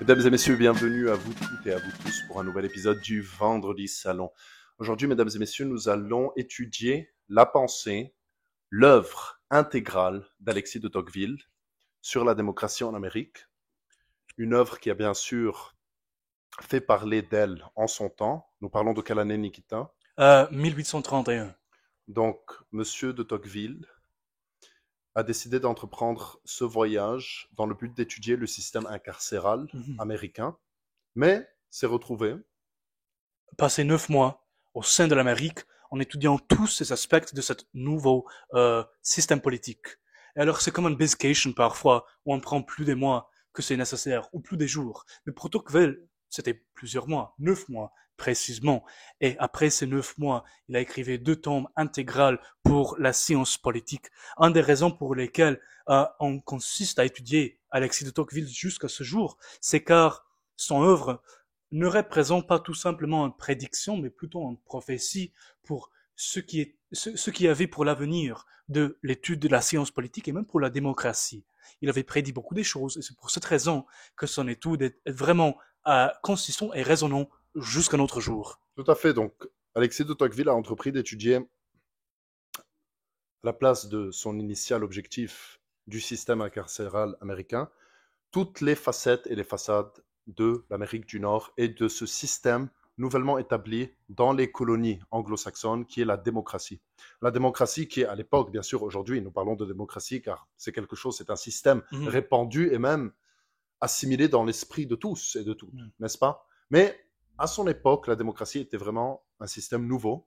Mesdames et messieurs, bienvenue à vous toutes et à vous tous pour un nouvel épisode du Vendredi Salon. Aujourd'hui, mesdames et messieurs, nous allons étudier la pensée, l'œuvre intégrale d'Alexis de Tocqueville sur la démocratie en Amérique. Une œuvre qui a bien sûr fait parler d'elle en son temps. Nous parlons de quelle année, Nikita? 1831. Donc, monsieur de Tocqueville a décidé d'entreprendre ce voyage dans le but d'étudier le système incarcéral américain, mais s'est retrouvé Passé 9 mois au sein de l'Amérique en étudiant tous ces aspects de ce nouveau système politique. Et alors c'est comme un vacation parfois où on prend plus des mois que c'est nécessaire ou plus des jours. Mais pour Tocqueville, c'était plusieurs mois, 9 mois précisément. Et après ces 9 mois, il a écrit 2 tomes intégrales pour la science politique. Une des raisons pour lesquelles on consiste à étudier Alexis de Tocqueville jusqu'à ce jour, c'est car son œuvre ne représente pas tout simplement une prédiction, mais plutôt une prophétie pour ce qui y avait pour l'avenir de l'étude de la science politique et même pour la démocratie. Il avait prédit beaucoup de choses et c'est pour cette raison que son étude est vraiment consistant et résonnant jusqu'à notre jour. Tout à fait. Donc, Alexis de Tocqueville a entrepris d'étudier, à la place de son initial objectif du système incarcéral américain, toutes les facettes et les façades de l'Amérique du Nord et de ce système nouvellement établi dans les colonies anglo-saxonnes, qui est la démocratie. La démocratie qui est à l'époque, bien sûr, aujourd'hui, nous parlons de démocratie car c'est quelque chose, c'est un système répandu et même assimilé dans l'esprit de tous et de toutes, n'est-ce pas? Mais à son époque, la démocratie était vraiment un système nouveau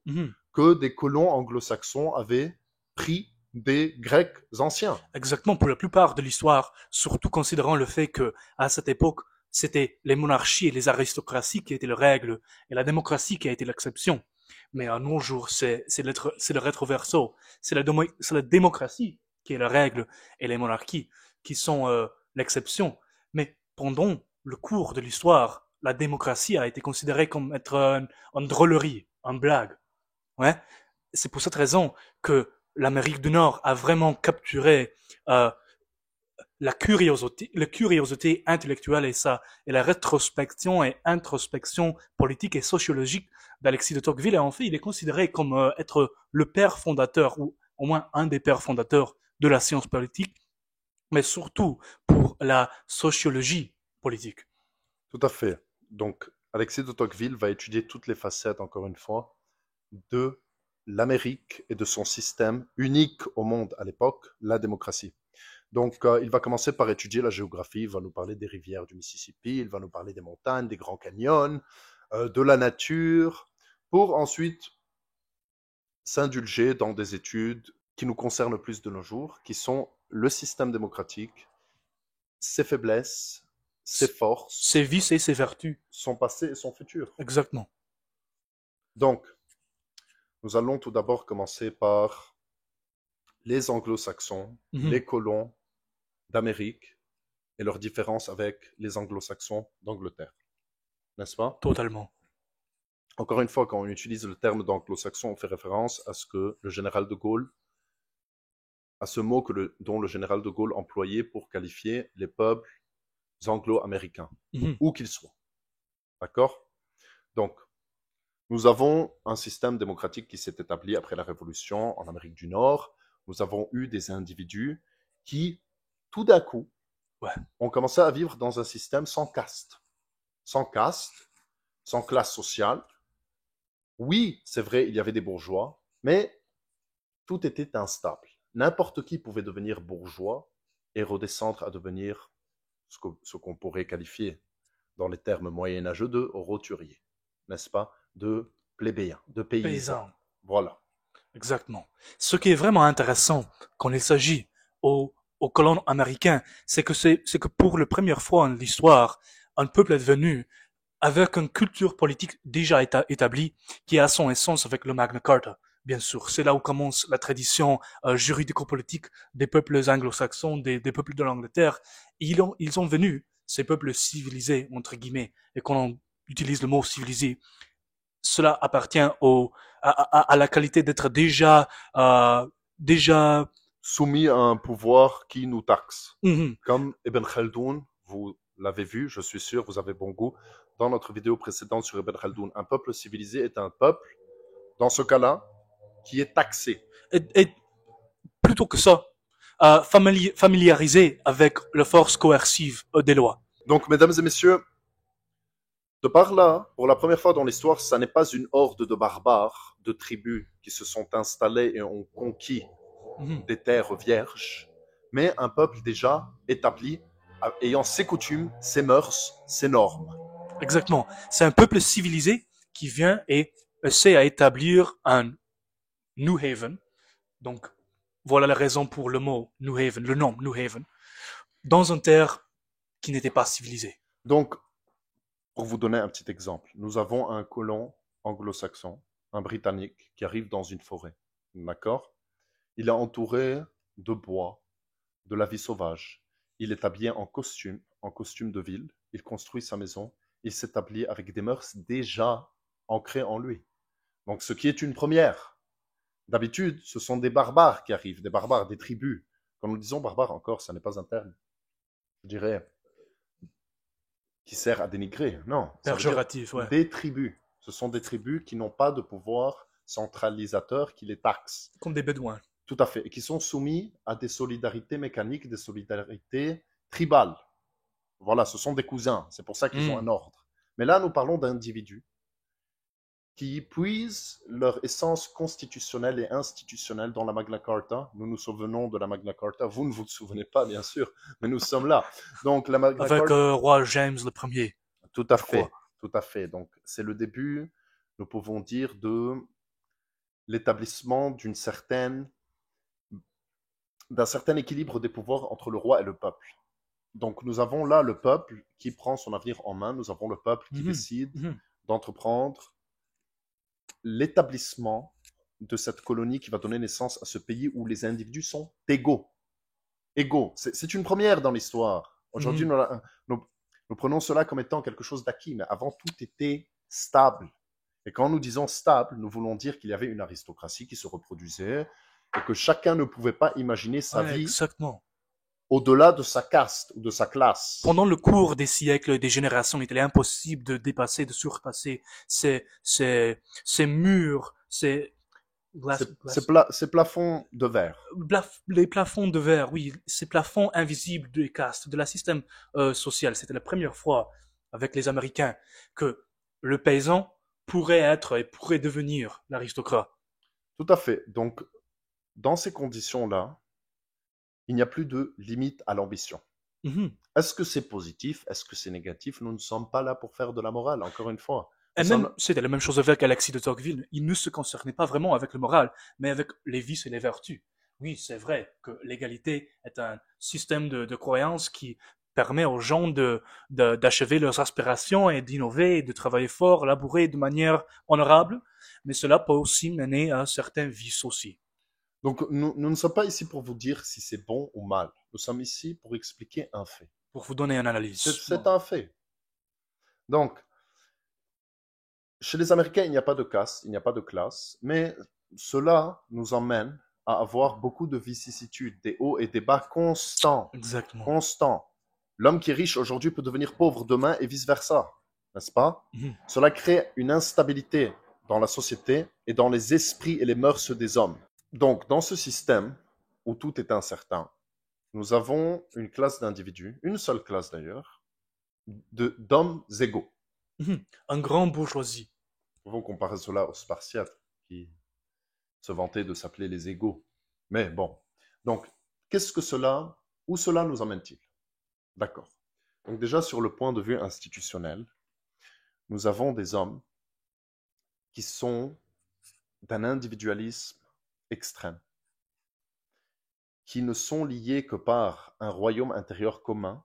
que des colons anglo-saxons avaient pris des Grecs anciens. Exactement, pour la plupart de l'histoire, surtout considérant le fait que à cette époque, c'était les monarchies et les aristocraties qui étaient les règles et la démocratie qui a été l'exception. Mais à nos jours, c'est le rétroverso. C'est la démocratie qui est la règle et les monarchies qui sont l'exception. Mais pendant le cours de l'histoire, la démocratie a été considérée comme être une drôlerie, une blague. Ouais. C'est pour cette raison que l'Amérique du Nord a vraiment capturé euh, la curiosité intellectuelle et la rétrospection et introspection politique et sociologique d'Alexis de Tocqueville. Et en fait, il est considéré comme être le père fondateur, ou au moins un des pères fondateurs de la science politique, mais surtout pour la sociologie politique. Tout à fait. Donc, Alexis de Tocqueville va étudier toutes les facettes, encore une fois, de l'Amérique et de son système unique au monde à l'époque, la démocratie. Donc, il va commencer par étudier la géographie, il va nous parler des rivières du Mississippi, il va nous parler des montagnes, des grands canyons, de la nature, pour ensuite s'indulger dans des études qui nous concernent plus de nos jours, qui sont le système démocratique, ses faiblesses, ses forces, ses vices et ses vertus. Son passé et son futur. Exactement. Donc, nous allons tout d'abord commencer par les anglo-saxons, les colons d'Amérique et leurs différences avec les anglo-saxons d'Angleterre. N'est-ce pas? Totalement. Encore une fois, quand on utilise le terme d'anglo-saxon, on fait référence à ce que le général de Gaulle, à ce mot dont le général de Gaulle employait pour qualifier les peuples anglo-américains, où qu'ils soient. D'accord? Donc, nous avons un système démocratique qui s'est établi après la Révolution en Amérique du Nord. Nous avons eu des individus qui, tout d'un coup, ont commencé à vivre dans un système sans caste, sans classe sociale. Oui, c'est vrai, il y avait des bourgeois, mais tout était instable. N'importe qui pouvait devenir bourgeois et redescendre à devenir ce qu'on pourrait qualifier dans les termes moyenâgeux de roturier, n'est-ce pas? De plébéien, de paysan. Voilà. Exactement. Ce qui est vraiment intéressant quand il s'agit aux colons américains, c'est que pour la première fois en l'histoire, un peuple est devenu avec une culture politique déjà établie, qui a son essence avec le Magna Carta. Bien sûr, c'est là où commence la tradition juridico-politique des peuples anglo-saxons, des peuples de l'Angleterre. Ils ont venu, ces peuples civilisés, entre guillemets, et quand on utilise le mot civilisé, cela appartient à la qualité d'être déjà soumis à un pouvoir qui nous taxe. Comme Ibn Khaldoun vous l'avez vu, je suis sûr, vous avez bon goût, dans notre vidéo précédente sur Ibn Khaldoun. Un peuple civilisé est un peuple, dans ce cas-là, qui est taxé. Et plutôt que ça, familiarisé avec la force coercive des lois. Donc, mesdames et messieurs, de par là, pour la première fois dans l'histoire, ça n'est pas une horde de barbares, de tribus qui se sont installés et ont conquis des terres vierges, mais un peuple déjà établi, ayant ses coutumes, ses mœurs, ses normes. Exactement. C'est un peuple civilisé qui vient et essaie à établir un New Haven. Donc, voilà la raison pour le mot New Haven, le nom New Haven, dans une terre qui n'était pas civilisée. Donc, pour vous donner un petit exemple, nous avons un colon anglo-saxon, un Britannique, qui arrive dans une forêt. D'accord? Il est entouré de bois, de la vie sauvage. Il est habillé en costume de ville. Il construit sa maison. Il s'établit avec des mœurs déjà ancrées en lui. Donc, ce qui est une première. D'habitude, ce sont des barbares qui arrivent, des barbares, des tribus. Quand nous disons barbares encore, ça n'est pas un terme, je dirais, qui sert à dénigrer. Non, ça veut dire Péjoratif, ouais. des tribus. Ce sont des tribus qui n'ont pas de pouvoir centralisateur qui les taxe. Comme des bédouins. Tout à fait. Et qui sont soumis à des solidarités mécaniques, des solidarités tribales. Voilà, ce sont des cousins. C'est pour ça qu'ils ont un ordre. Mais là, nous parlons d'individus qui puisent leur essence constitutionnelle et institutionnelle dans la Magna Carta. Nous nous souvenons de la Magna Carta. Vous ne vous souvenez pas, bien sûr, mais nous sommes là. Donc, la Magna Avec Carta... roi James Ier. Tout à fait. Tout à fait. Donc, c'est le début, nous pouvons dire, de l'établissement d'un certain équilibre des pouvoirs entre le roi et le peuple. Donc, nous avons là le peuple qui prend son avenir en main. Nous avons le peuple qui décide d'entreprendre l'établissement de cette colonie qui va donner naissance à ce pays où les individus sont égaux. Égaux. C'est une première dans l'histoire. Aujourd'hui, nous prenons cela comme étant quelque chose d'acquis, mais avant, tout était stable. Et quand nous disons stable, nous voulons dire qu'il y avait une aristocratie qui se reproduisait et que chacun ne pouvait pas imaginer sa vie au-delà de sa caste ou de sa classe. Pendant le cours des siècles et des générations, il était impossible de dépasser, de surpasser ces murs, ces plafonds de verre. Les plafonds de verre, oui, ces plafonds invisibles des castes, de la système social. C'était la première fois avec les Américains que le paysan pourrait être et pourrait devenir l'aristocrate. Tout à fait. Donc, dans ces conditions-là, il n'y a plus de limite à l'ambition. Est-ce que c'est positif? Est-ce que c'est négatif? Nous ne sommes pas là pour faire de la morale, encore une fois. Et même, c'était la même chose avec Alexis de Tocqueville. Il ne se concernait pas vraiment avec le moral, mais avec les vices et les vertus. Oui, c'est vrai que l'égalité est un système de croyance qui permet aux gens d'achever leurs aspirations et d'innover, et de travailler fort, labourer de manière honorable, mais cela peut aussi mener à certains vices aussi. Donc, nous ne sommes pas ici pour vous dire si c'est bon ou mal. Nous sommes ici pour expliquer un fait. Pour vous donner une analyse. C'est un fait. Donc, chez les Américains, il n'y a pas de caste, il n'y a pas de classe, mais cela nous emmène à avoir beaucoup de vicissitudes, des hauts et des bas constants. Exactement. Constants. L'homme qui est riche aujourd'hui peut devenir pauvre demain et vice-versa, n'est-ce pas? Cela crée une instabilité dans la société et dans les esprits et les mœurs des hommes. Donc, dans ce système où tout est incertain, nous avons une classe d'individus, une seule classe d'ailleurs, d'hommes égaux. Un grand bourgeoisie. Nous pouvons comparer cela aux Spartiates qui se vantaient de s'appeler les égaux. Mais bon, donc, où cela nous emmène-t-il? D'accord. Donc déjà, sur le point de vue institutionnel, nous avons des hommes qui sont d'un individualisme extrême, qui ne sont liés que par un royaume intérieur commun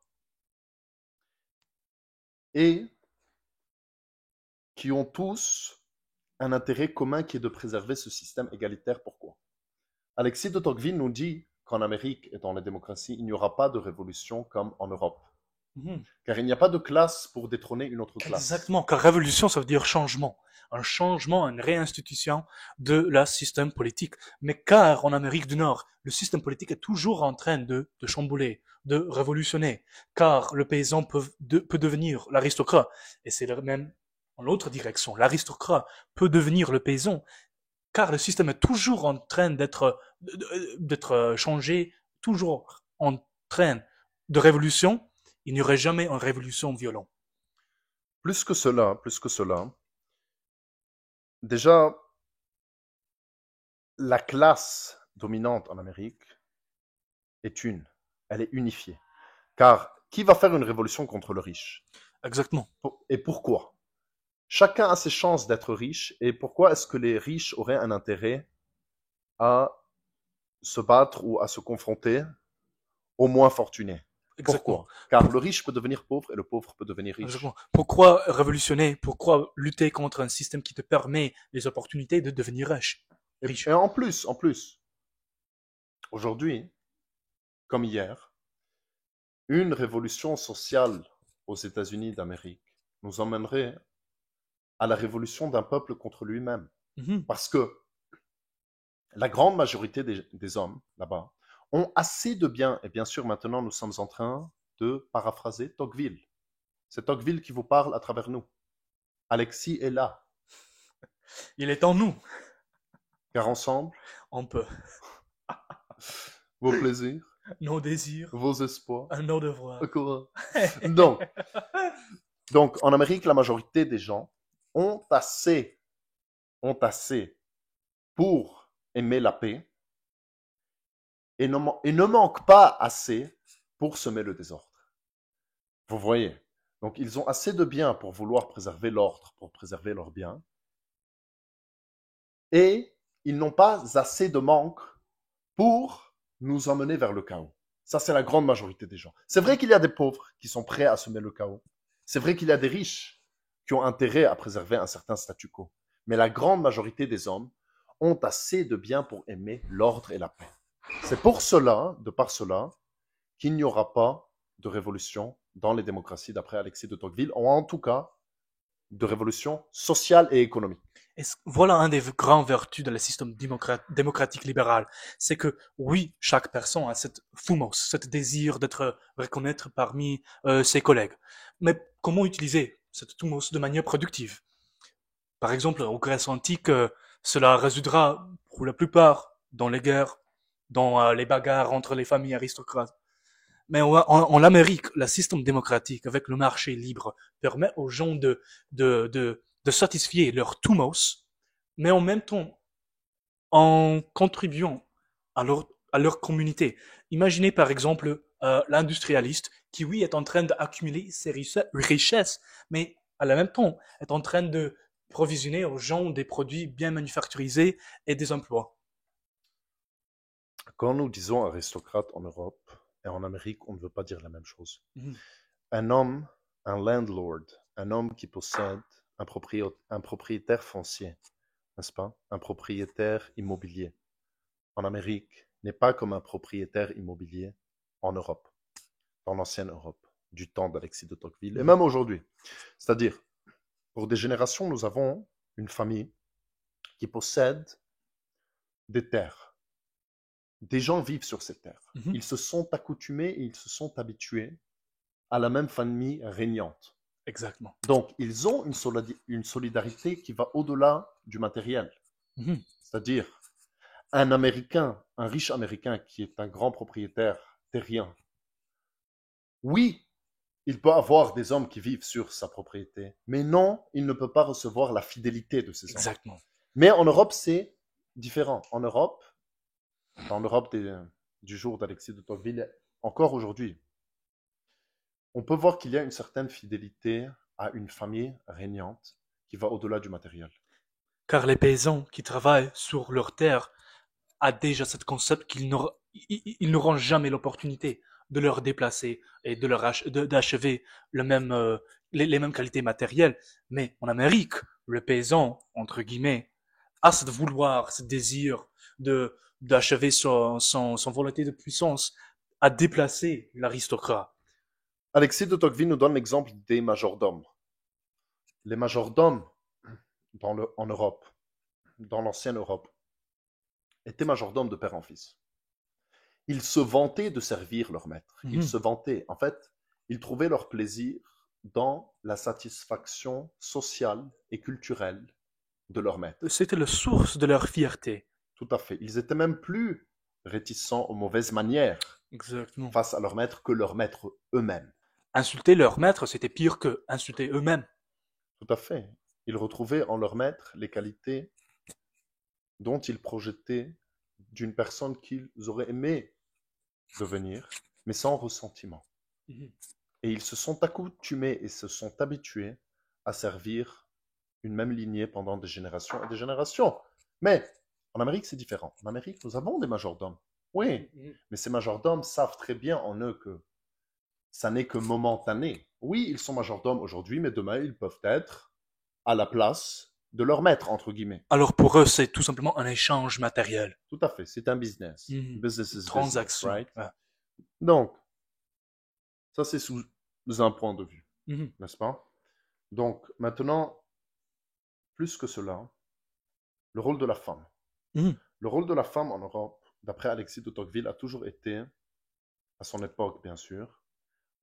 et qui ont tous un intérêt commun qui est de préserver ce système égalitaire. Pourquoi? Alexis de Tocqueville nous dit qu'en Amérique et dans les démocraties, il n'y aura pas de révolution comme en Europe. Mhm. Car il n'y a pas de classe pour détrôner une autre classe. Exactement, car révolution, ça veut dire changement. Un changement, une réinstitution de la système politique. Mais car en Amérique du Nord, le système politique est toujours en train de chambouler, de révolutionner, car le paysan peut devenir l'aristocrate. Et c'est même en l'autre direction. L'aristocrate peut devenir le paysan, car le système est toujours en train d'être changé, toujours en train de révolution. Il n'y aurait jamais une révolution violente. Plus que cela, déjà, la classe dominante en Amérique est une. Elle est unifiée. Car qui va faire une révolution contre le riche? Exactement. Et pourquoi? Chacun a ses chances d'être riche. Et pourquoi est-ce que les riches auraient un intérêt à se battre ou à se confronter aux moins fortunés? Exactement. Pourquoi? Car le riche peut devenir pauvre et le pauvre peut devenir riche. Exactement. Pourquoi révolutionner? Pourquoi lutter contre un système qui te permet les opportunités de devenir riche? Et Riche. en plus, aujourd'hui, comme hier, une révolution sociale aux États-Unis d'Amérique nous emmènerait à la révolution d'un peuple contre lui-même. Mhm. Parce que la grande majorité des hommes là-bas ont assez de biens. Et bien sûr, maintenant, nous sommes en train de paraphraser Tocqueville. C'est Tocqueville qui vous parle à travers nous. Alexis est là, Il est en nous. car ensemble, On peut. vos plaisirs, Nos désirs, vos espoirs, nos devoirs. encore. Donc, donc, en Amérique, la majorité des gens ont assez pour aimer la paix et ne manquent pas assez pour semer le désordre. Vous voyez? Donc, ils ont assez de biens pour vouloir préserver l'ordre, pour préserver leurs biens, et ils n'ont pas assez de manque pour nous emmener vers le chaos. Ça, c'est la grande majorité des gens. C'est vrai qu'il y a des pauvres qui sont prêts à semer le chaos. C'est vrai qu'il y a des riches qui ont intérêt à préserver un certain statu quo. Mais la grande majorité des hommes ont assez de biens pour aimer l'ordre et la paix. C'est pour cela, de par cela, qu'il n'y aura pas de révolution dans les démocraties d'après Alexis de Tocqueville, ou en tout cas de révolution sociale et économique. Et voilà un des grandes vertus de le système démocratique libéral. C'est que oui, chaque personne a cette fumos, ce désir d'être reconnaître parmi ses collègues. Mais comment utiliser cette fumos de manière productive? Par exemple, en Grèce antique, cela résoudra pour la plupart dans les guerres, dans les bagarres entre les familles aristocrates. Mais en Amérique, le système démocratique avec le marché libre permet aux gens de satisfier leur thumos, mais en même temps en contribuant à leur communauté. Imaginez par exemple l'industrialiste qui, oui, est en train d'accumuler ses richesses, mais à la même temps est en train de provisionner aux gens des produits bien manufacturisés et des emplois. Quand nous disons aristocrate en Europe et en Amérique, on ne veut pas dire la même chose. Mhm. Un homme, un landlord, un homme qui possède un propriétaire foncier, n'est-ce pas? Un propriétaire immobilier en Amérique n'est pas comme un propriétaire immobilier en Europe, dans l'ancienne Europe, du temps d'Alexis de Tocqueville, et même aujourd'hui. C'est-à-dire, pour des générations, nous avons une famille qui possède des terres. Des gens vivent sur ces terres. Mhm. Ils se sont accoutumés et ils se sont habitués à la même famille régnante. Exactement. Donc, ils ont une solidarité qui va au-delà du matériel. Mhm. C'est-à-dire, un Américain, un riche Américain qui est un grand propriétaire terrien, oui, il peut avoir des hommes qui vivent sur sa propriété, mais non, il ne peut pas recevoir la fidélité de ces hommes. Exactement. Mais en Europe, c'est différent. En Europe, dans l'Europe du jour d'Alexis de Tocqueville, encore aujourd'hui, on peut voir qu'il y a une certaine fidélité à une famille régnante qui va au-delà du matériel. Car les paysans qui travaillent sur leur terre ont déjà ce concept ils n'auront jamais l'opportunité de leur déplacer et d'achever les mêmes qualités matérielles. Mais en Amérique, le paysan, entre guillemets, a ce vouloir, ce désir d'achever son volonté de puissance à déplacer l'aristocrate. Alexis de Tocqueville nous donne l'exemple des majordomes. Les majordomes en Europe, dans l'ancienne Europe, étaient majordomes de père en fils. Ils se vantaient de servir leur maître. Ils se vantaient. En fait, ils trouvaient leur plaisir dans la satisfaction sociale et culturelle de leur maître. C'était la source de leur fierté. Tout à fait. Ils étaient même plus réticents aux mauvaises manières Exactement. face à leur maître que leurs maîtres eux-mêmes. Insulter leur maître, c'était pire que insulter eux-mêmes. Tout à fait. Ils retrouvaient en leur maître les qualités dont ils projetaient d'une personne qu'ils auraient aimé devenir, mais sans ressentiment. Et ils se sont accoutumés et se sont habitués à servir une même lignée pendant des générations et des générations. Mais en Amérique, c'est différent. En Amérique, nous avons des majordomes. Oui, mais ces majordomes savent très bien en eux que ça n'est que momentané. Oui, ils sont majordomes aujourd'hui, mais demain, ils peuvent être à la place de leur maître, entre guillemets. Alors pour eux, c'est tout simplement un échange matériel. Tout à fait, c'est un business. Business is Transaction. business, right? Ouais. Donc, ça c'est sous un point de vue, n'est-ce pas? Donc, maintenant, plus que cela, le rôle de la femme. Le rôle de la femme en Europe, d'après Alexis de Tocqueville, a toujours été, à son époque bien sûr,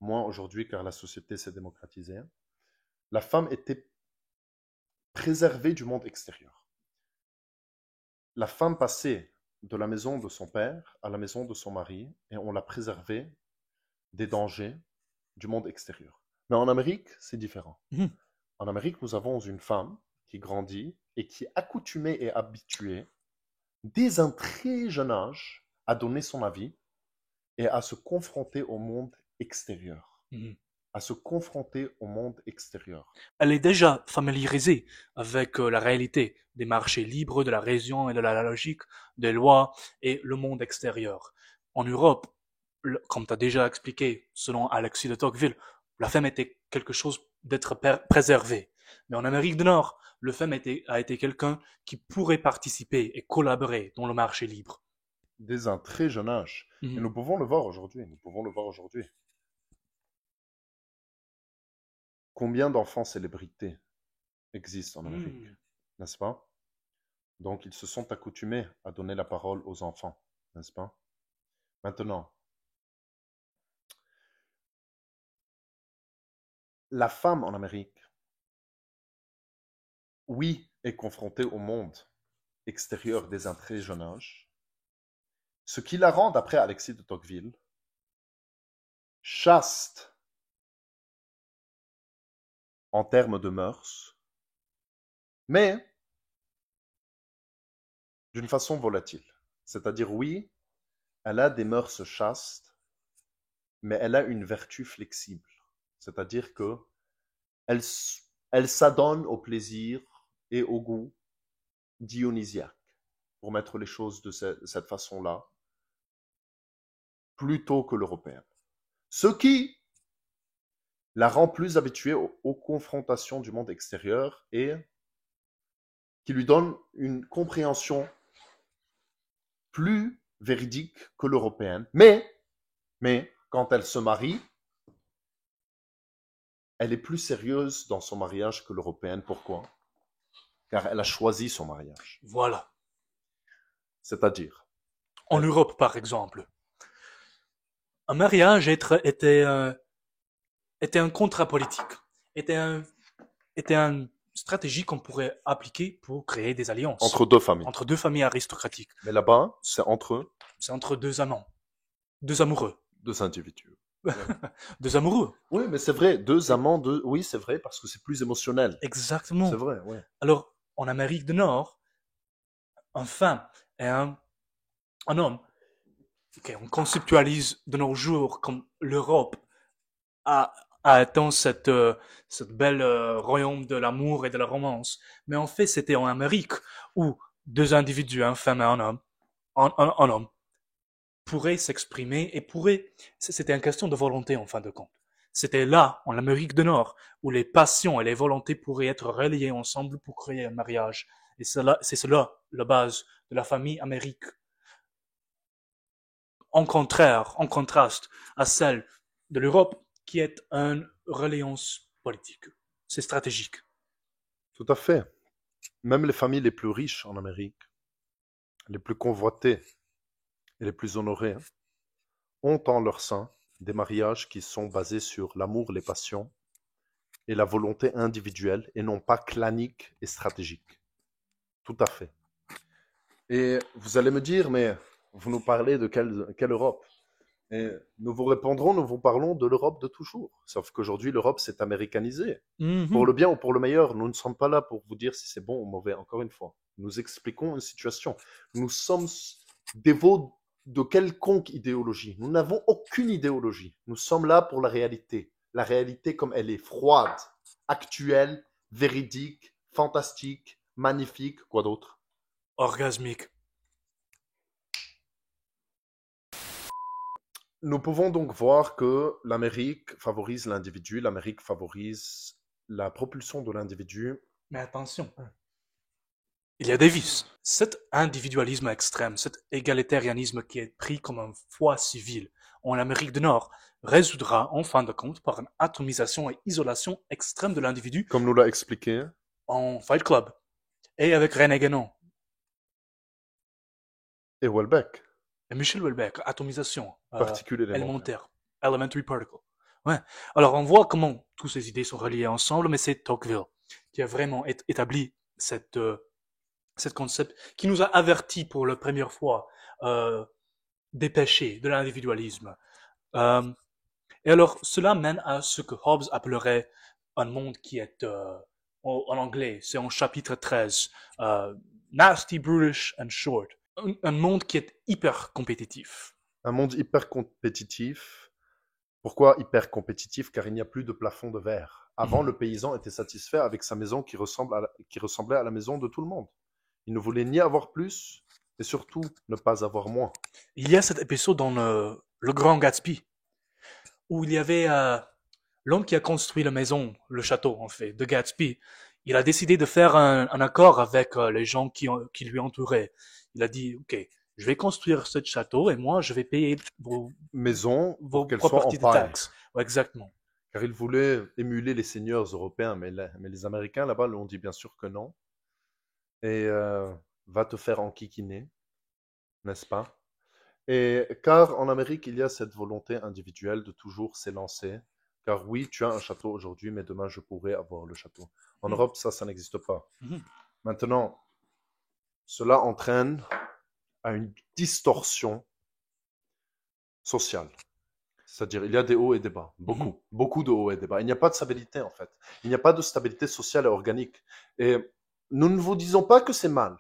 moins aujourd'hui car la société s'est démocratisée, la femme était préservée du monde extérieur. La femme passait de la maison de son père à la maison de son mari et on l'a préservée des dangers du monde extérieur. Mais en Amérique, c'est différent. En Amérique, nous avons une femme qui grandit et qui est accoutumée et habituée, dès un très jeune âge, à donner son avis et à se confronter au monde extérieur. À se confronter au monde extérieur. Elle est déjà familiarisée avec la réalité des marchés libres, de la raison et de la logique, des lois et le monde extérieur. En Europe, comme tu as déjà expliqué, selon Alexis de Tocqueville, la femme était quelque chose d'être préservé. Mais en Amérique du Nord, le femme a été quelqu'un qui pourrait participer et collaborer dans le marché libre. Dès un très jeune âge. Et nous pouvons le voir aujourd'hui. Nous pouvons le voir aujourd'hui. Combien d'enfants célébrités existent en Amérique, n'est-ce pas? Donc, ils se sont accoutumés à donner la parole aux enfants, n'est-ce pas? Maintenant, la femme en Amérique, oui, est confrontée au monde extérieur dès un très jeune âge, ce qui la rend, d'après Alexis de Tocqueville, chaste en termes de mœurs, mais d'une façon volatile. C'est-à-dire, oui, elle a des mœurs chastes, mais elle a une vertu flexible. C'est-à-dire que elle s'adonne au plaisir et au goût dionysiaque, pour mettre les choses de cette façon-là, plutôt que l'européenne. Ce qui la rend plus habituée aux confrontations du monde extérieur et qui lui donne une compréhension plus véridique que l'européenne. Mais quand elle se marie, elle est plus sérieuse dans son mariage que l'européenne. Pourquoi? Car elle a choisi son mariage. Voilà. C'est-à-dire? En Europe, par exemple, un mariage était un contrat politique, était une stratégie qu'on pourrait appliquer pour créer des alliances. Entre deux familles. Entre deux familles aristocratiques. Mais là-bas, c'est entre? C'est entre deux amants. Deux amoureux. Deux individus. Deux amoureux. Oui, mais c'est vrai, deux amants, oui, c'est vrai, parce que c'est plus émotionnel. Exactement. C'est vrai, oui. Alors, en Amérique du Nord, une femme et un homme, on conceptualise de nos jours comme l'Europe a atteint cette belle royaume de l'amour et de la romance. Mais en fait, c'était en Amérique où deux individus, une femme et un homme, un homme, pourraient s'exprimer et c'était une question de volonté en fin de compte. C'était là, en Amérique du Nord, où les passions et les volontés pourraient être reliées ensemble pour créer un mariage. Et c'est cela, la base de la famille amérique. En contraste à celle de l'Europe, qui est une reliance politique. C'est stratégique. Tout à fait. Même les familles les plus riches en Amérique, les plus convoitées et les plus honorées, ont en leur sein des mariages qui sont basés sur l'amour, les passions et la volonté individuelle et non pas clanique et stratégique. Tout à fait. Et vous allez me dire, mais vous nous parlez de quelle Europe? Et nous vous répondrons, nous vous parlons de l'Europe de toujours. Sauf qu'aujourd'hui, l'Europe s'est américanisée. Pour le bien ou pour le meilleur, nous ne sommes pas là pour vous dire si c'est bon ou mauvais, encore une fois. Nous expliquons une situation. Nous sommes dévots de quelconque idéologie. Nous n'avons aucune idéologie. Nous sommes là pour la réalité. La réalité comme elle est, froide, actuelle, véridique, fantastique, magnifique, quoi d'autre? Orgasmique. Nous pouvons donc voir que l'Amérique favorise l'individu, l'Amérique favorise la propulsion de l'individu. Mais attention, il y a des vices. Cet individualisme extrême, cet égalitarisme qui est pris comme un foi civil en Amérique du Nord, résoudra en fin de compte par une atomisation et isolation extrême de l'individu Comme nous l'a expliqué. en Fight Club et avec René Guénon. Et Welbeck. Et Michel Houellebecq, atomisation Particules élémentaire, elementary particle. Ouais. Alors on voit comment toutes ces idées sont reliées ensemble, mais c'est Tocqueville qui a vraiment établi cette concept, qui nous a avertis pour la première fois des péchés de l'individualisme. Et alors cela mène à ce que Hobbes appellerait un monde qui est en anglais, c'est en chapitre 13, nasty, brutish and short. Un monde qui est hyper compétitif. Un monde hyper compétitif. Pourquoi hyper compétitif? Car il n'y a plus de plafond de verre. Avant, le paysan était satisfait avec sa maison qui ressemblait à la maison de tout le monde. Il ne voulait ni avoir plus, et surtout ne pas avoir moins. Il y a cet épisode dans le Grand Gatsby, où il y avait l'homme qui a construit la maison, le château en fait, de Gatsby. Il a décidé de faire un accord avec les gens qui lui entouraient. Il a dit, ok, je vais construire ce château et moi je vais payer vos Maisons vos pour qu'elles soient en properties de paille. taxes. Ouais, exactement. Car il voulait émuler les seigneurs européens, mais les Américains là-bas lui ont dit bien sûr que non. Et va te faire enquiquiner, n'est-ce pas? Et car en Amérique, il y a cette volonté individuelle de toujours s'élancer. Car oui, tu as un château aujourd'hui, mais demain, je pourrais avoir le château. En Europe, ça n'existe pas. Maintenant, cela entraîne à une distorsion sociale. C'est-à-dire, il y a des hauts et des bas. Beaucoup de hauts et des bas. Il n'y a pas de stabilité, en fait. Il n'y a pas de stabilité sociale et organique. Et nous ne vous disons pas que c'est mal.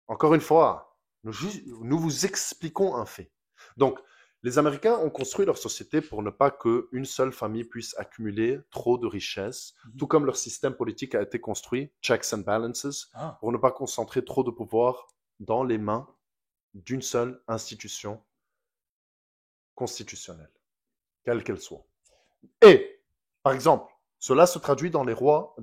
Encore une fois, nous vous expliquons un fait. Donc, les Américains ont construit leur société pour ne pas qu'une seule famille puisse accumuler trop de richesses, tout comme leur système politique a été construit, checks and balances, pour ne pas concentrer trop de pouvoir dans les mains d'une seule institution constitutionnelle, quelle qu'elle soit. Et, par exemple, cela se traduit dans les lois,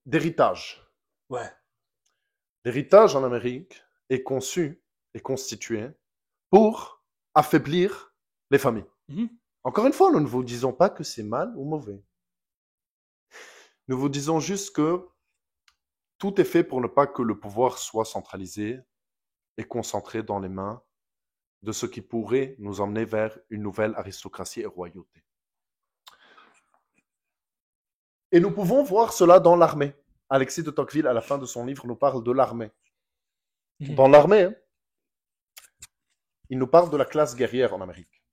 d'héritage. Ouais. L'héritage en Amérique est conçu et constitué pour affaiblir les familles. Encore une fois, nous ne vous disons pas que c'est mal ou mauvais. Nous vous disons juste que tout est fait pour ne pas que le pouvoir soit centralisé et concentré dans les mains de ce qui pourrait nous emmener vers une nouvelle aristocratie et royauté. Et nous pouvons voir cela dans l'armée. Alexis de Tocqueville, à la fin de son livre, nous parle de l'armée. Dans l'armée, il nous parle de la classe guerrière en Amérique.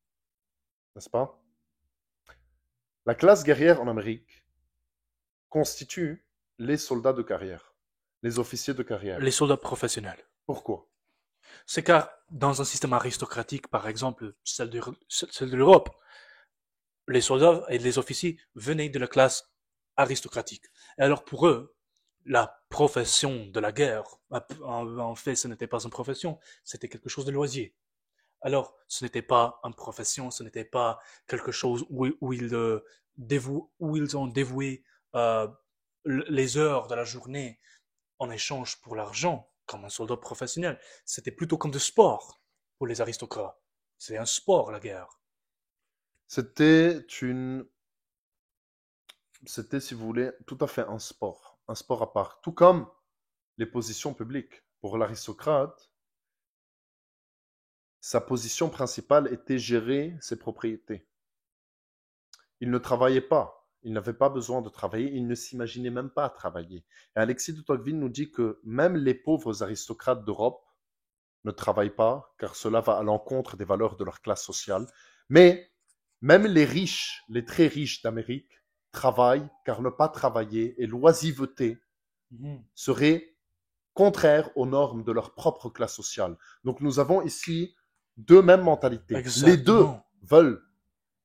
N'est-ce pas? La classe guerrière en Amérique constitue les soldats de carrière, les officiers de carrière. Les soldats professionnels. Pourquoi? C'est car dans un système aristocratique, par exemple, celle de l'Europe, les soldats et les officiers venaient de la classe aristocratique. Et alors pour eux, la profession de la guerre, en fait, ce n'était pas une profession, c'était quelque chose de loisir. Alors, ce n'était pas une profession, ce n'était pas quelque chose où ils ont dévoué les heures de la journée en échange pour l'argent, comme un soldat professionnel. C'était plutôt comme du sport. pour les aristocrates. C'est un sport, la guerre. C'était, si vous voulez, tout à fait un sport à part. Tout comme les positions publiques. Pour l'aristocrate, sa position principale était gérer ses propriétés. Il ne travaillait pas. Il n'avait pas besoin de travailler. Il ne s'imaginait même pas travailler. Et Alexis de Tocqueville nous dit que même les pauvres aristocrates d'Europe ne travaillent pas, car cela va à l'encontre des valeurs de leur classe sociale. Mais même les riches, les très riches d'Amérique, travaillent, car ne pas travailler et l'oisiveté serait contraire aux normes de leur propre classe sociale. Donc nous avons ici deux mêmes mentalités. Exactement. Les deux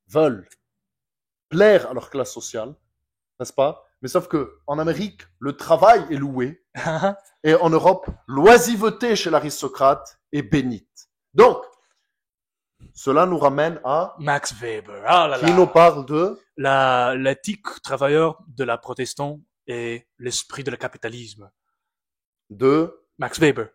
veulent plaire à leur classe sociale, n'est-ce pas? Mais sauf que en Amérique, le travail est loué, et en Europe, l'oisiveté chez l'aristocrate est bénite. Donc, cela nous ramène à Max Weber. Ah là là. qui nous parle de l'éthique travailleur de la protestant et l'esprit de le capitalisme. Max Weber.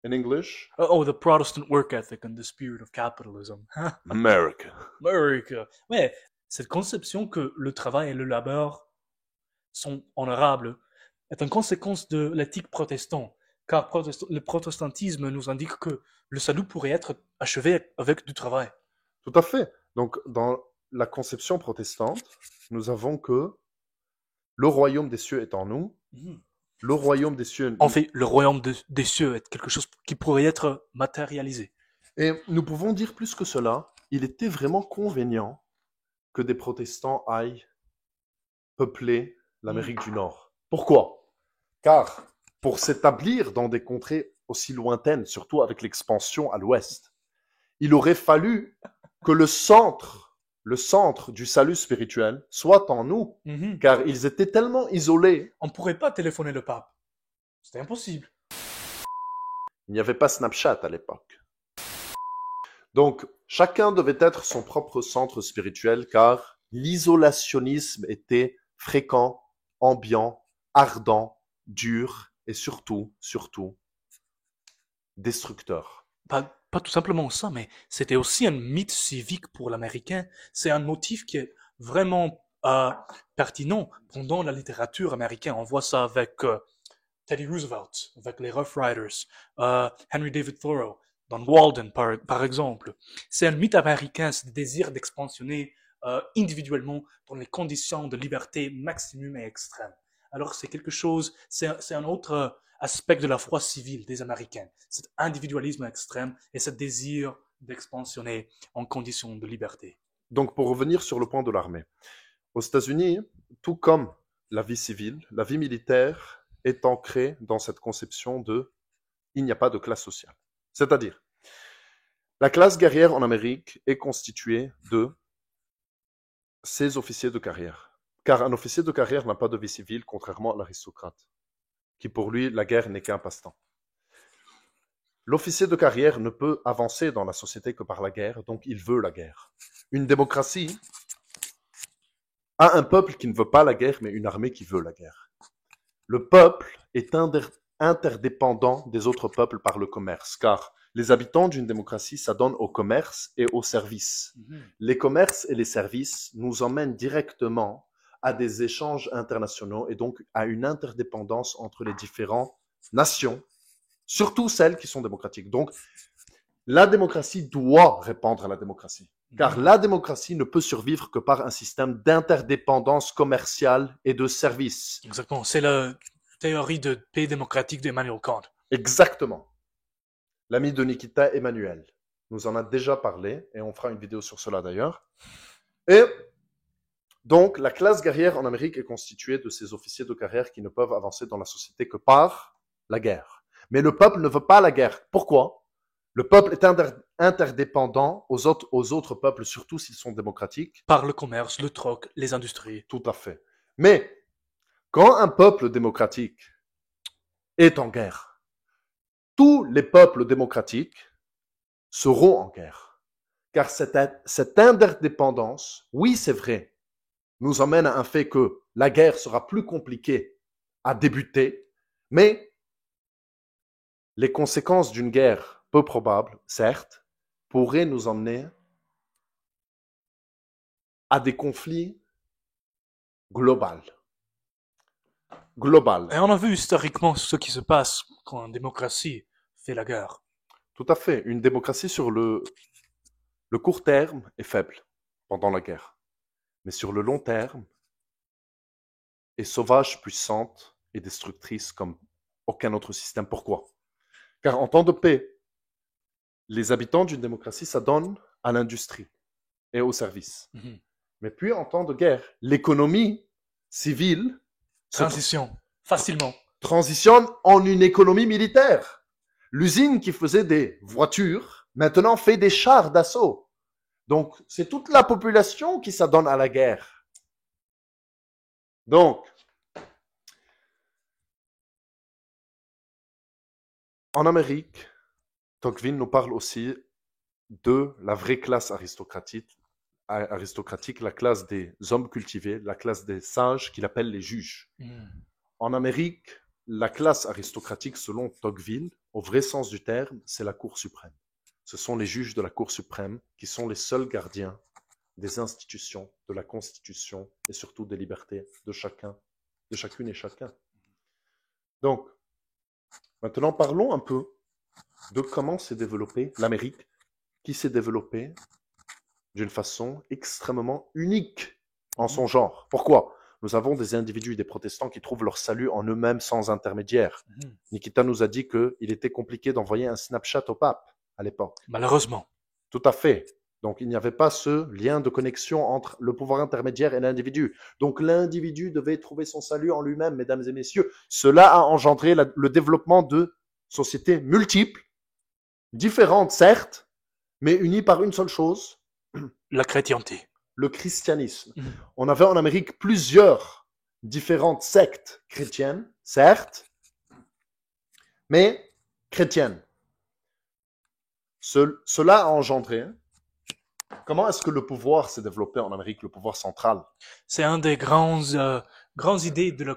in English, Oh, the Protestant work ethic and the spirit of capitalism. America. America. Ouais, cette conception que le travail et le labeur sont honorables est une conséquence de l'éthique protestante, car le protestantisme nous indique que le salut pourrait être achevé avec du travail. Tout à fait. Donc, dans la conception protestante, nous avons que le royaume des cieux est en nous. Le royaume des cieux. En fait, le royaume des cieux est quelque chose qui pourrait être matérialisé. Et nous pouvons dire plus que cela. Il était vraiment convenient que des protestants aillent peupler l'Amérique du Nord. Pourquoi? Car pour s'établir dans des contrées aussi lointaines, surtout avec l'expansion à l'ouest, il aurait fallu que le centre du salut spirituel soit en nous, car ils étaient tellement isolés. On ne pourrait pas téléphoner le pape. C'était impossible. Il n'y avait pas Snapchat à l'époque. Donc, chacun devait être son propre centre spirituel, car l'isolationnisme était fréquent, ambiant, ardent, dur et surtout, destructeur. Pas tout simplement ça, mais c'était aussi un mythe civique pour l'Américain. C'est un motif qui est vraiment pertinent pendant la littérature américaine. On voit ça avec Teddy Roosevelt, avec les Rough Riders, Henry David Thoreau, dans Walden par exemple. C'est un mythe américain, c'est le désir d'expansionner individuellement dans les conditions de liberté maximum et extrême. Alors c'est quelque chose, c'est un autre aspect de la foi civile des Américains, cet individualisme extrême et ce désir d'expansionner en conditions de liberté. Donc pour revenir sur le point de l'armée, aux États-Unis, tout comme la vie civile, la vie militaire est ancrée dans cette conception de il n'y a pas de classe sociale. C'est-à-dire, la classe guerrière en Amérique est constituée de ses officiers de carrière. Car un officier de carrière n'a pas de vie civile, contrairement à l'aristocrate, qui pour lui, la guerre n'est qu'un passe-temps. L'officier de carrière ne peut avancer dans la société que par la guerre, donc il veut la guerre. Une démocratie a un peuple qui ne veut pas la guerre, mais une armée qui veut la guerre. Le peuple est interdépendant des autres peuples par le commerce, car les habitants d'une démocratie s'adonnent au commerce et aux services. Les commerces et les services nous emmènent directement à des échanges internationaux et donc à une interdépendance entre les différentes nations, surtout celles qui sont démocratiques. Donc, la démocratie doit répandre à la démocratie, car la démocratie ne peut survivre que par un système d'interdépendance commerciale et de services. Exactement, c'est la théorie de paix démocratique d'Emmanuel Kant. Exactement. L'ami de Nikita, Emmanuel, nous en a déjà parlé, et on fera une vidéo sur cela d'ailleurs. Et donc, la classe guerrière en Amérique est constituée de ces officiers de carrière qui ne peuvent avancer dans la société que par la guerre. Mais le peuple ne veut pas la guerre. Pourquoi? Le peuple est interdépendant aux autres peuples, surtout s'ils sont démocratiques. Par le commerce, le troc, les industries. Tout à fait. Mais quand un peuple démocratique est en guerre, tous les peuples démocratiques seront en guerre. Car cette interdépendance, oui, c'est vrai, nous emmène à un fait que la guerre sera plus compliquée à débuter, mais les conséquences d'une guerre peu probable, certes, pourrait nous emmener à des conflits globaux. Et on a vu historiquement ce qui se passe quand une démocratie fait la guerre. Tout à fait. Une démocratie sur le court terme est faible pendant la guerre. Mais sur le long terme, est sauvage, puissante et destructrice comme aucun autre système. Pourquoi? Car en temps de paix, les habitants d'une démocratie s'adonnent à l'industrie et au service. Mhm. Mais puis en temps de guerre, l'économie civile Facilement. transitionne en une économie militaire. L'usine qui faisait des voitures, maintenant fait des chars d'assaut. Donc, c'est toute la population qui s'adonne à la guerre. Donc, en Amérique, Tocqueville nous parle aussi de la vraie classe aristocratique, la classe des hommes cultivés, la classe des sages qu'il appelle les juges. En Amérique, la classe aristocratique, selon Tocqueville, au vrai sens du terme, c'est la Cour suprême. Ce sont les juges de la Cour suprême qui sont les seuls gardiens des institutions, de la Constitution et surtout des libertés de chacun, de chacune et chacun. Donc, maintenant parlons un peu de comment s'est développée l'Amérique, qui s'est développée d'une façon extrêmement unique en son genre. Pourquoi? Nous avons des individus et des protestants qui trouvent leur salut en eux-mêmes sans intermédiaire. Nikita nous a dit qu'il était compliqué d'envoyer un Snapchat au pape à l'époque. Malheureusement. Tout à fait. Donc, il n'y avait pas ce lien de connexion entre le pouvoir intermédiaire et l'individu. Donc, l'individu devait trouver son salut en lui-même, mesdames et messieurs. Cela a engendré le développement de sociétés multiples, différentes certes, mais unies par une seule chose. La chrétienté. Le christianisme. On avait en Amérique plusieurs différentes sectes chrétiennes, certes, mais chrétiennes. Cela a engendré. Comment est-ce que le pouvoir s'est développé en Amérique, le pouvoir central? C'est un des grandes idées de le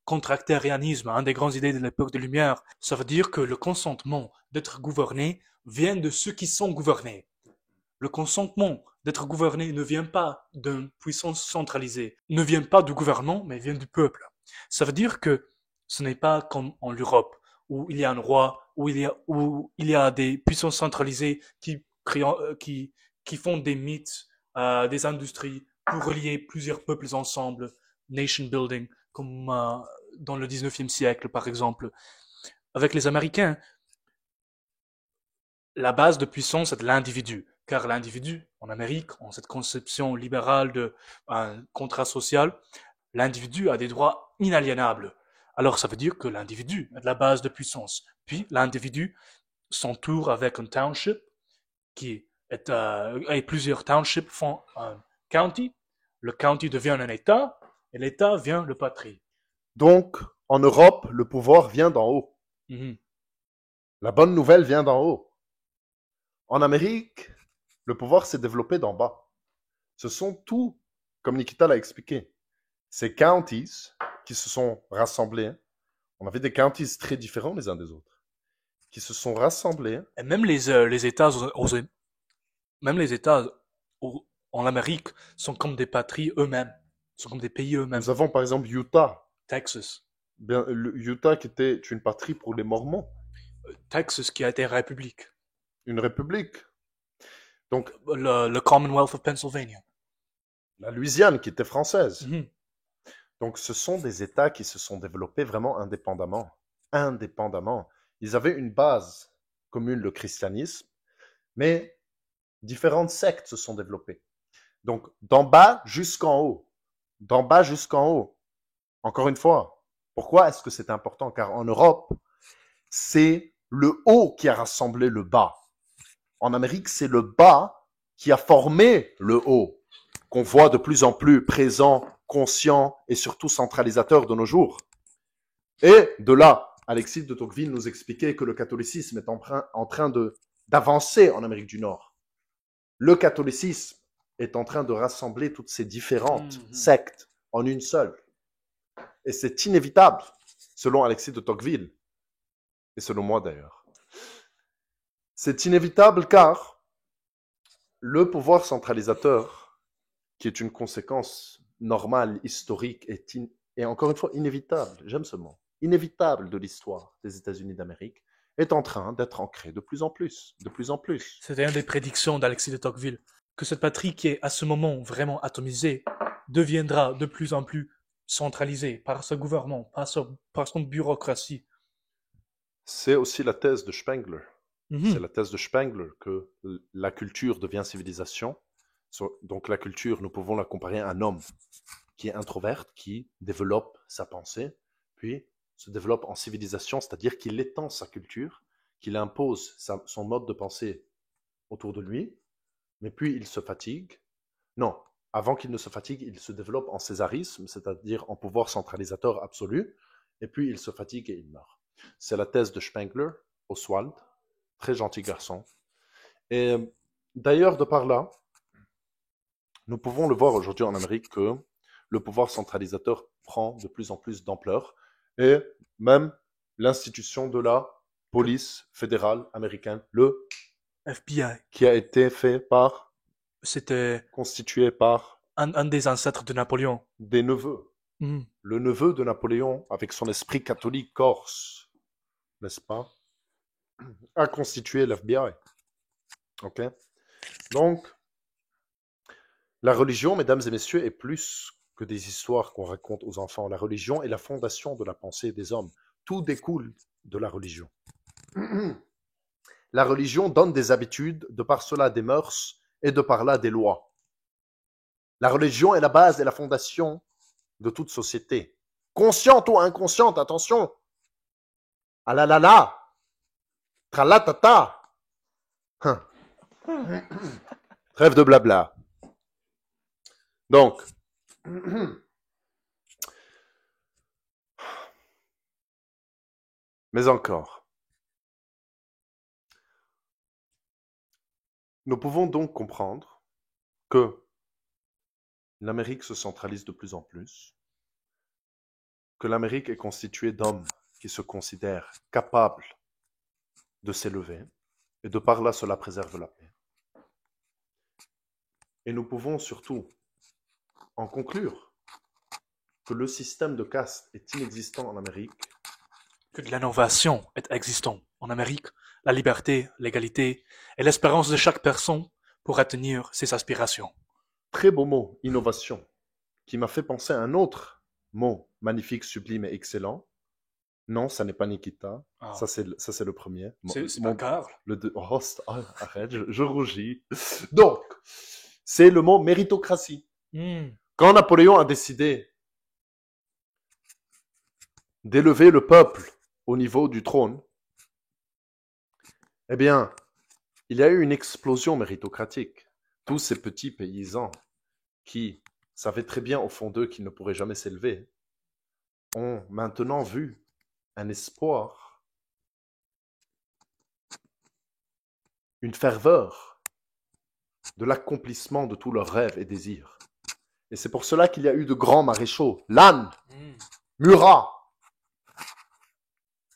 contractarianisme, un des grandes idées de l'époque des Lumières. Ça veut dire que le consentement d'être gouverné vient de ceux qui sont gouvernés. Le consentement d'être gouverné ne vient pas d'une puissance centralisée, ne vient pas du gouvernement, mais vient du peuple. Ça veut dire que ce n'est pas comme en Europe, où il y a un roi, où il y a des puissances centralisées qui font des mythes, des industries pour relier plusieurs peuples ensemble, nation building, comme dans le 19e siècle, par exemple. Avec les Américains, la base de puissance est de l'individu, car l'individu, en Amérique, en cette conception libérale de un contrat social, l'individu a des droits inaliénables. Alors ça veut dire que l'individu est de la base de puissance. Puis l'individu s'entoure avec un township qui est, et plusieurs townships font un county. Le county devient un État et l'État vient le patrie. Donc, en Europe, le pouvoir vient d'en haut. La bonne nouvelle vient d'en haut. En Amérique, le pouvoir s'est développé d'en bas. Ce sont tous, comme Nikita l'a expliqué, ces counties qui se sont rassemblés. On avait des counties très différents les uns des autres, qui se sont rassemblés. Et même les États, même les États en Amérique sont comme des patries eux-mêmes, sont comme des pays eux-mêmes. Nous avons par exemple Utah. Texas. Bien, Utah qui était une patrie pour les Mormons. Texas qui a été république. Une république. Donc, le Commonwealth of Pennsylvania. La Louisiane qui était française. Donc, ce sont des États qui se sont développés vraiment indépendamment. Indépendamment. Ils avaient une base commune, le christianisme, mais différentes sectes se sont développées. Donc, d'en bas jusqu'en haut. D'en bas jusqu'en haut. Encore une fois, pourquoi est-ce que c'est important? Car en Europe, c'est le haut qui a rassemblé le bas. En Amérique, c'est le bas qui a formé le haut, qu'on voit de plus en plus présent, conscient et surtout centralisateur de nos jours. Et de là, Alexis de Tocqueville nous expliquait que le catholicisme est en train d'avancer en Amérique du Nord. Le catholicisme est en train de rassembler toutes ces différentes sectes en une seule. Et c'est inévitable, selon Alexis de Tocqueville, et selon moi d'ailleurs. C'est inévitable car le pouvoir centralisateur, qui est une conséquence normale, historique et encore une fois inévitable, j'aime ce mot, inévitable de l'histoire des États-Unis d'Amérique, est en train d'être ancré de plus en plus, de plus en plus. C'était une des prédictions d'Alexis de Tocqueville, que cette patrie qui est à ce moment vraiment atomisée deviendra de plus en plus centralisée par ce gouvernement, par son bureaucratie. C'est aussi la thèse de Spengler. C'est Mhm. la thèse de Spengler que la culture devient civilisation. Donc la culture, nous pouvons la comparer à un homme qui est introverte, qui développe sa pensée, puis se développe en civilisation, c'est-à-dire qu'il étend sa culture, qu'il impose son mode de pensée autour de lui, mais puis il se fatigue. Non, avant qu'il ne se fatigue, il se développe en césarisme, c'est-à-dire en pouvoir centralisateur absolu, et puis il se fatigue et il meurt. C'est la thèse de Spengler, Oswald, très gentil garçon. Et d'ailleurs, de par là, nous pouvons le voir aujourd'hui en Amérique que le pouvoir centralisateur prend de plus en plus d'ampleur et même l'institution de la police fédérale américaine, le FBI, qui a été fait par, c'était constitué par un des ancêtres de Napoléon. des neveux. Mhm. Le neveu de Napoléon, avec son esprit catholique corse, n'est-ce pas, a constitué l'FBI. Ok. Donc, la religion, mesdames et messieurs, est plus que des histoires qu'on raconte aux enfants. La religion est la fondation de la pensée des hommes. Tout découle de la religion. La religion donne des habitudes, de par cela des mœurs et de par là des lois. La religion est la base et la fondation de toute société. Consciente ou inconsciente, attention. Ah là là là. Tralatata. Trêve de blabla. Donc, mais encore, nous pouvons donc comprendre que l'Amérique se centralise de plus en plus, que l'Amérique est constituée d'hommes qui se considèrent capables de s'élever, et de par là cela préserve la paix. Et nous pouvons surtout en conclure que le système de caste est inexistant en Amérique, Que de l'innovation est existante en Amérique, la liberté, l'égalité et l'espérance de chaque personne pour atteindre ses aspirations. très beau mot, innovation, qui m'a fait penser à un autre mot magnifique, sublime et excellent. Non, ça n'est pas Nikita. Ah. Ça, c'est le premier. C'est pas Karl. Arrête, je rougis. Donc, c'est le mot méritocratie. Quand Napoléon a décidé d'élever le peuple au niveau du trône, eh bien, il y a eu une explosion méritocratique. Tous ces petits paysans qui savaient très bien au fond d'eux qu'ils ne pourraient jamais s'élever ont maintenant vu un espoir, une ferveur de l'accomplissement de tous leurs rêves et désirs. Et c'est pour cela qu'il y a eu de grands maréchaux. Lannes, Murat.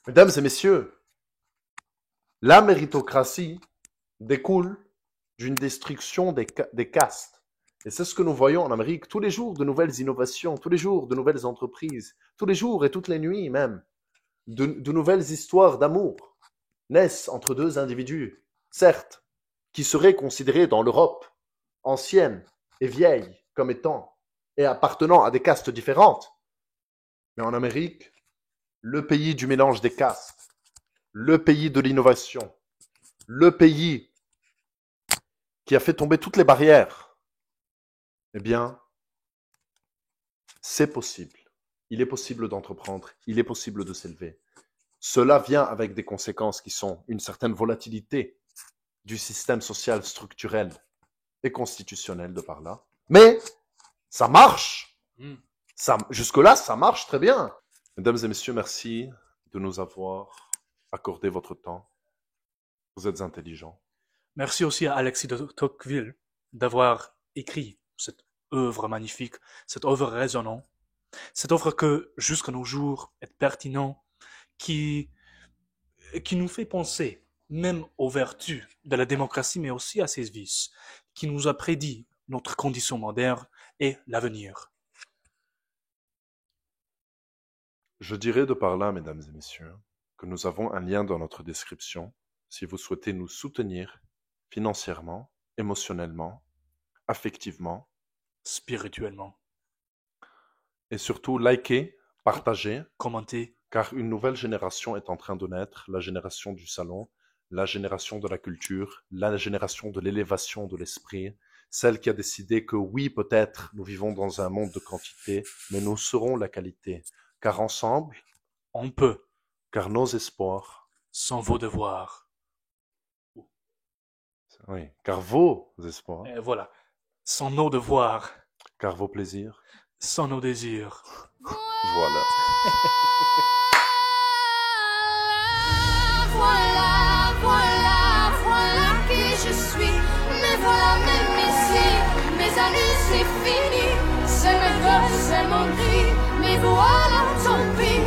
Mesdames et messieurs, la méritocratie découle d'une destruction des castes. Et c'est ce que nous voyons en Amérique. Tous les jours, de nouvelles innovations, tous les jours, de nouvelles entreprises, tous les jours et toutes les nuits même, de nouvelles histoires d'amour naissent entre deux individus, certes, qui seraient considérés dans l'Europe ancienne et vieille comme étant et appartenant à des castes différentes. Mais en Amérique, le pays du mélange des castes, le pays de l'innovation, le pays qui a fait tomber toutes les barrières, eh bien, c'est possible. Il est possible d'entreprendre, il est possible de s'élever. Cela vient avec des conséquences qui sont une certaine volatilité du système social structurel et constitutionnel de par là. Mais ça marche. Jusque-là, ça marche très bien. Mesdames et messieurs, merci de nous avoir accordé votre temps. Vous êtes intelligents. Merci aussi à Alexis de Tocqueville d'avoir écrit cette œuvre magnifique, cette œuvre résonnante, cette œuvre que, jusqu'à nos jours, est pertinente, qui nous fait penser même aux vertus de la démocratie, mais aussi à ses vices, qui nous a prédit notre condition moderne et l'avenir. Je dirais de par là, mesdames et messieurs, que nous avons un lien dans notre description si vous souhaitez nous soutenir financièrement, émotionnellement, affectivement, Spirituellement. et surtout liker, partager, Commenter. car une nouvelle génération est en train de naître, la génération du salon, la génération de la culture, la génération de l'élévation de l'esprit, celle qui a décidé que oui, peut-être, nous vivons dans un monde de quantité, mais nous serons la qualité, car ensemble, On peut, car nos espoirs, sans vos devoirs. oui, car vos espoirs, Et voilà. Sans nos devoirs. car vos plaisirs, Sans nos désirs. voilà. Voilà, voilà, voilà qui je suis. Mais voilà, même ici, mes amis, c'est fini. C'est mes gosses, c'est mon cri. Mais voilà, tant pis.